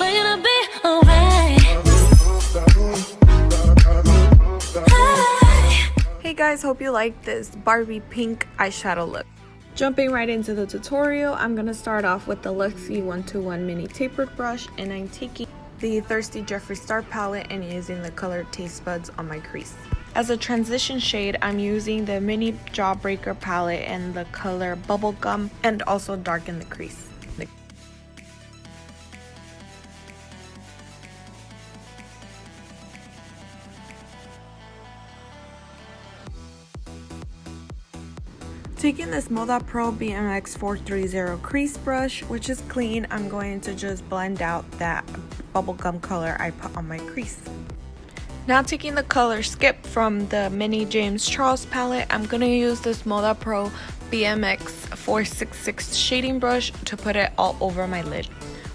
we're gonna be alright. Hey guys, hope you like this Barbie pink eyeshadow look. Jumping right into the tutorial, I'm gonna start off with the Luxie 121 mini tapered brush, and I'm taking the Thirsty Jeffree Star Palette and using the color Taste Buds on my crease. As a transition shade, I'm using the mini Jawbreaker palette and the color Bubblegum, and also darken the crease. Taking this MORPHE Pro BMX 430 crease brush, which is clean, I'm going to just blend out that bubblegum color I put on my crease. Now taking the color Skip from the mini James Charles palette, I'm going to use this MORPHE Pro BMX 466 shading brush to put it all over my lid.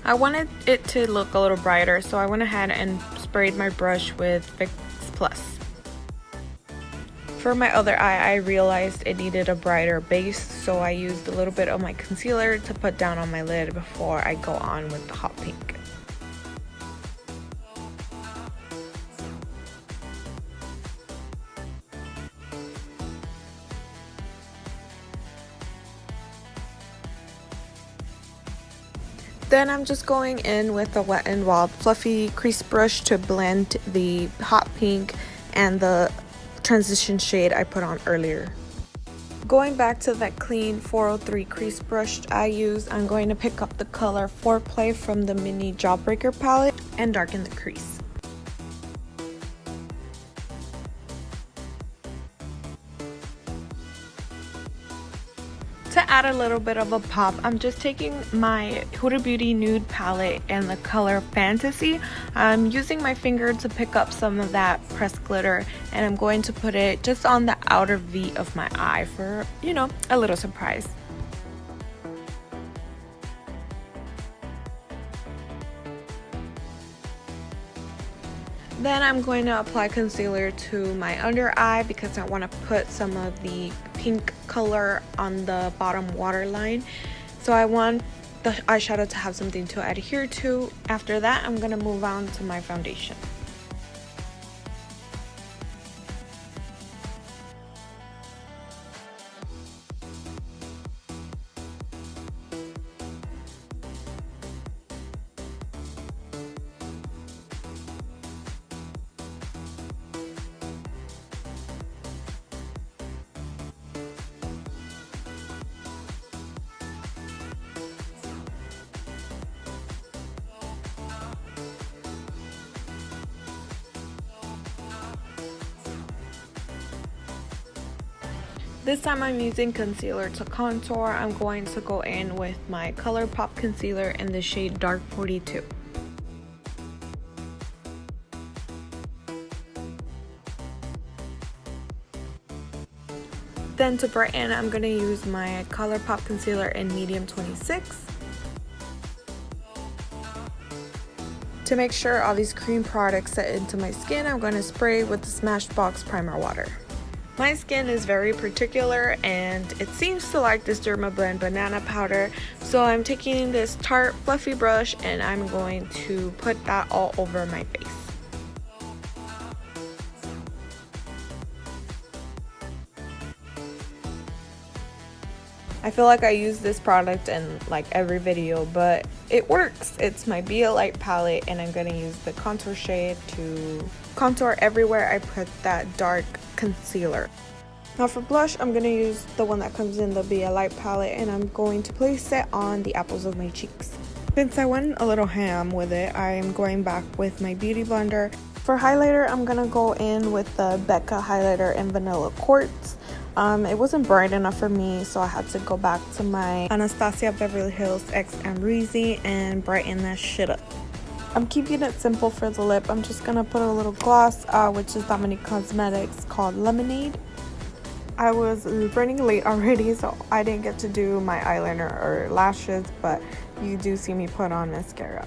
I wanted it to look a little brighter, so I went ahead and sprayed my brush with Fix Plus. For my other eye, I realized it needed a brighter base, so I used a little bit of my concealer to put down on my lid before I go on with the hot pink. Then I'm just going in with a Wet n Wild fluffy crease brush to blend the hot pink and the transition shade I put on earlier. Going back to that clean 403 crease brush I'm going to pick up the color Foreplay from the mini Jawbreaker palette and darken the crease. To add a little bit of a pop, I'm just taking my Huda Beauty Nude palette and the color Fantasy. I'm using my finger to pick up some of that pressed glitter, and I'm going to put it just on the outer V of my eye for, you know, a little surprise. Then I'm going to apply concealer to my under eye because I want to put some of the pink color on the bottom waterline. So I want the eyeshadow to have something to adhere to. After that, I'm going to move on to my foundation. This time I'm using concealer to contour. I'm going to go in with my ColourPop concealer in the shade Dark 42. Then to brighten, I'm going to use my ColourPop concealer in medium 26. To make sure all these cream products set into my skin, I'm going to spray with the Smashbox Primer Water. My skin is very particular and it seems to like this Dermablend banana powder, so I'm taking this Tarte fluffy brush and I'm going to put that all over my face. I feel like I use this product in like every video, but it works. It's my Be a Light palette and I'm going to use the contour shade to contour everywhere I put that dark concealer. Now for blush, I'm going to use the one that comes in the Be a Light palette and I'm going to place it on the apples of my cheeks. Since I went a little ham with it, I'm going back with my beauty blender. For highlighter, I'm going to go in with the Becca highlighter in Vanilla Quartz. It wasn't bright enough for me, so I had to go back to my Anastasia Beverly Hills X Amrezy and brighten that shit up. I'm keeping it simple for the lip. I'm just gonna put a little gloss, which is Dominique Cosmetics, called Lemonade. I was running late already, so I didn't get to do my eyeliner or lashes, but you do see me put on mascara.